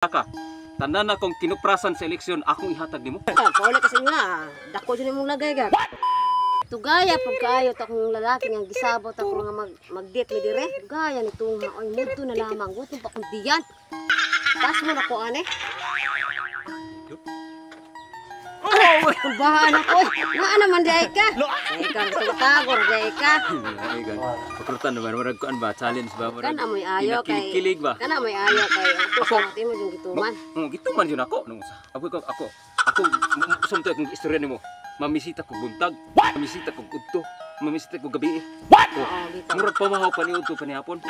ka. Tanan na kong kinuprasan sa eleksyon, akong ihatag nimo. Paula kasi nga, dako dyan mong lagay gag. Tugaya pagkaayo ta kong lalaki nga gisabot ako nga mag-date mi dire. Tugaya ni tunga oy mudto na lamang gutom pa kun diyan. Tas mo na ko ane. Bahan ako. Nga naman day ka. Ikaw sa tagor day ka. Ay gan. Pakrutan naman murag kuan ba challenge ba murag. Kana moy ayo kay. Kilig ba? Kana moy ayo kay ako sa natin mo yung gituman. Gituman yun ako nung sa. Ako sumto kung istorya nimo. Mamisita ko buntag, mamisita ko udto, mamisita ko gabi. Murag pamahaw pa ni udto pa ni hapon.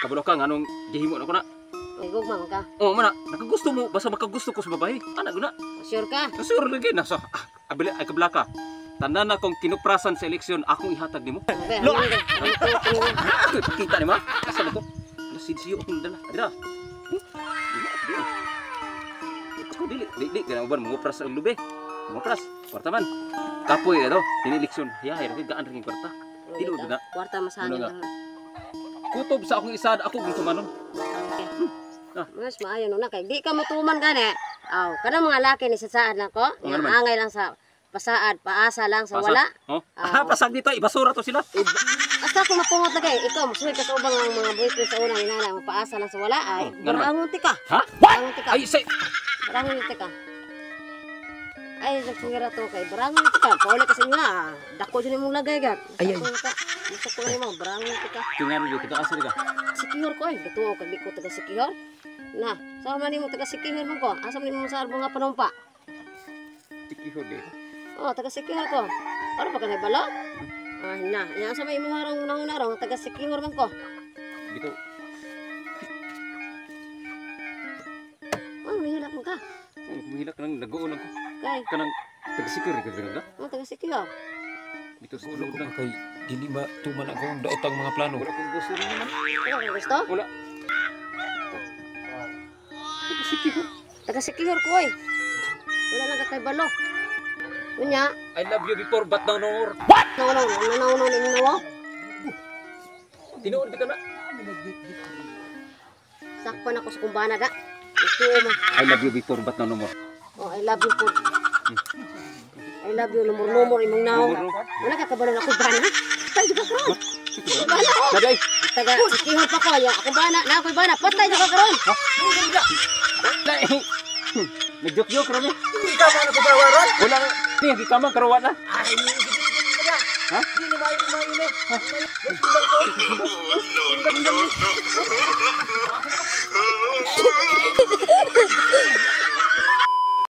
Kabalo ka nganong gihimo na ko na. May gugmang ka. Oh, mana, nakagusto mo basta makagusto ko sa babae. Ana guna. Sure ka? Sure lagi na sa abili ay kablaka. Tanan na kong kinuprasan sa eleksyon, akong ihatag nimo. Kita nimo? Asa mo to? Ano sinsiyo akong dala? Adira. Ko dili kana uban mo pras ang lube. Mo pras. Kwarta man. Kapoy daw, ini eleksyon. Hayay ra gaan ring kwarta. Dilo na. Kwarta masahan. Kutob sa akong isad, ako gusto manon. Mas maayo no na kay di ka matuman gani. Aw, kana mga laki ni sasaad nako, nga angay lang sa pasaad, paasa lang sa wala. Oh. Pasag dito, ibasura to sila. Asa ko mapungot na kay ikaw, musuy ka sa ubang ang mga boyfriend sa unang inana, paasa lang sa wala ay. Barangon ti ka. Ha? Barangon ti ka. Ay, say. Barangon ti ka. Ay, nagsingira to kay barangon ti ka. Paula kasi nga, dako dyan mong lagay gat. Ay. Gusto ko nimo, barangon ti ka. Tingnan mo dito asa ka. Sikihor ko ay, gatuo kag di ko taga sikihor. Na, sama nimo taga sikihor mo ko. Asa nimo sa arbong nga panumpa? Sikihor di. Oh, taga sikihor ko. Para pa kanay balo? Ah, na. Nya sa may imong harang una raw taga sikihor man ko. Dito. Oh, mahilak mo ka. Kumihilak nang nag-uon ako. Kay, Kanang taga-sikir ka ganda. oh, taga sikihor. Dito sa ulog lang. Kay dili ba tuman akong daotang mga plano. Wala kong gusto rin naman. Wala kang gusto? Wala. Taga-sikihor. Taga sikihor ko ay. Wala lang ka kay balo. Unya, I love you before but now no more. no ninyo no. Tinuod ka na. Sakpan ako sa kumbana ga. Gusto mo. I love you before but now no more. Oh, I love you po. I love you lumur-lumur imong naw. Wala ka kabalo na kumbana. Tayo ka karon. Kumbana ko. Nagay. Taga sikihor pa ko ya. Kumbana na kumbana. Patay ka karon. Nag-joke-joke rami. Hindi ka man ako bawaran. Wala na. Hindi, hindi ka man karuwa na. Ay, Ha? hindi na mayo. No, no, no, no, no.